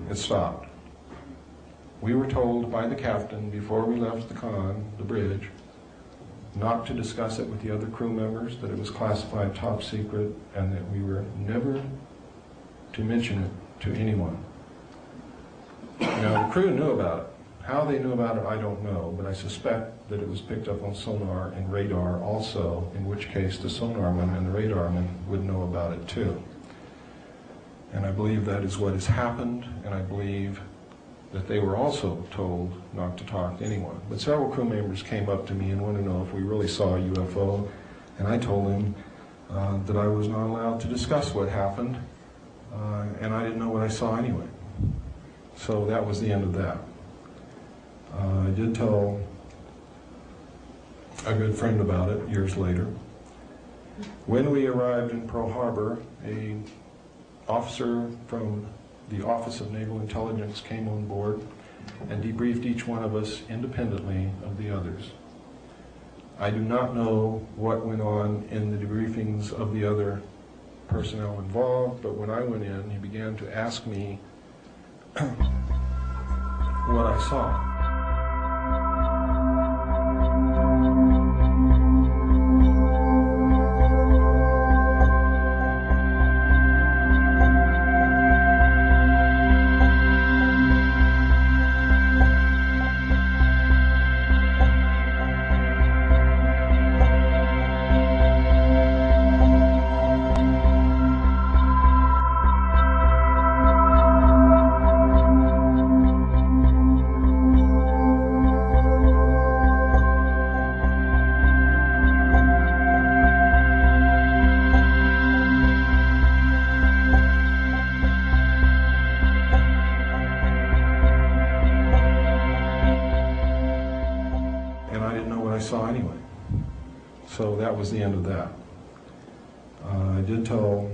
it stopped. We were told by the captain before we left the bridge, not to discuss it with the other crew members, that it was classified top secret, and that we were never to mention it to anyone. Now, the crew knew about it. How they knew about it, I don't know, but I suspect that it was picked up on sonar and radar also, in which case the sonarman and the radarman would know about it too. And I believe that is what has happened, and I believe that they were also told not to talk to anyone. But several crew members came up to me and wanted to know if we really saw a UFO, and I told them that I was not allowed to discuss what happened, and I didn't know what I saw anyway. So that was the end of that. I did tell a good friend about it years later. When we arrived in Pearl Harbor, an officer from the Office of Naval Intelligence came on board and debriefed each one of us independently of the others. I do not know what went on in the debriefings of the other personnel involved, but when I went in, he began to ask me what I saw. So that was the end of that. I did tell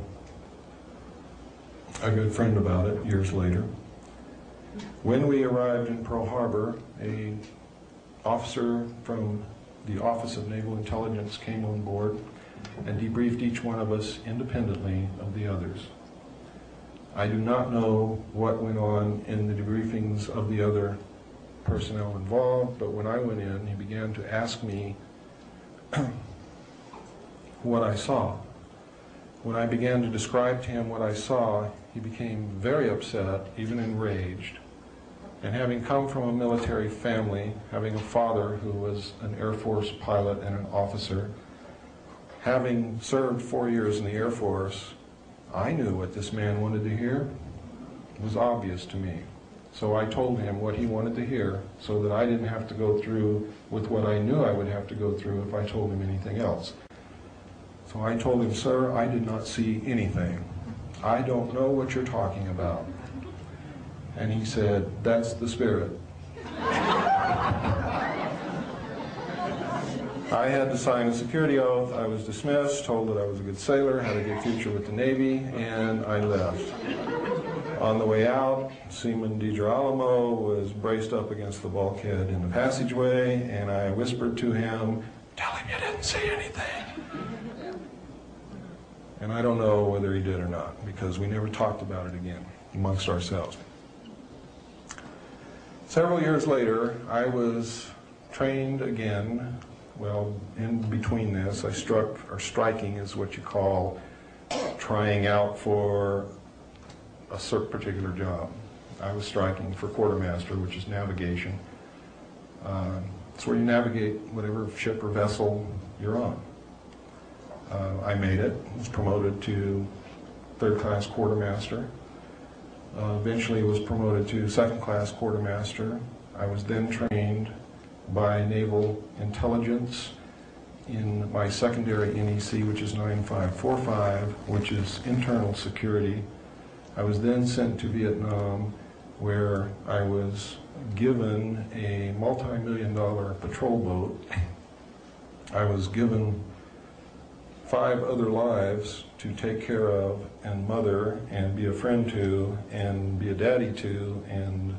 a good friend about it years later. When we arrived in Pearl Harbor, an officer from the Office of Naval Intelligence came on board and debriefed each one of us independently of the others. I do not know what went on in the debriefings of the other personnel involved, but when I went in, he began to ask me what I saw. When I began to describe to him what I saw, he became very upset, even enraged. And having come from a military family, having a father who was an Air Force pilot and an officer, having served 4 years in the Air Force, I knew what this man wanted to hear. It was obvious to me. So I told him what he wanted to hear so that I didn't have to go through with what I knew I would have to go through if I told him anything else. So I told him, "Sir, I did not see anything. I don't know what you're talking about." And he said, "That's the spirit." I had to sign a security oath. I was dismissed, told that I was a good sailor, had a good future with the Navy, and I left. On the way out, Seaman DiGirolamo was braced up against the bulkhead in the passageway, and I whispered to him, "Tell him you didn't see anything." And I don't know whether he did or not, because we never talked about it again amongst ourselves. Several years later, I was trained again. Well, in between this, I struck, or striking is what you call trying out for a certain particular job. I was striking for quartermaster, which is navigation. It's where you navigate whatever ship or vessel you're on. I made it, was promoted to third-class quartermaster. Eventually was promoted to second-class quartermaster. I was then trained by Naval Intelligence in my secondary NEC, which is 9545, which is internal security. I was then sent to Vietnam, where I was given a multi-million-dollar patrol boat. I was given 5 other lives to take care of and mother and be a friend to and be a daddy to and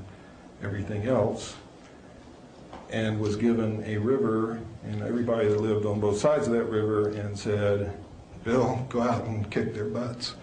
everything else, and was given a river and everybody that lived on both sides of that river and said, "Bill, go out and kick their butts."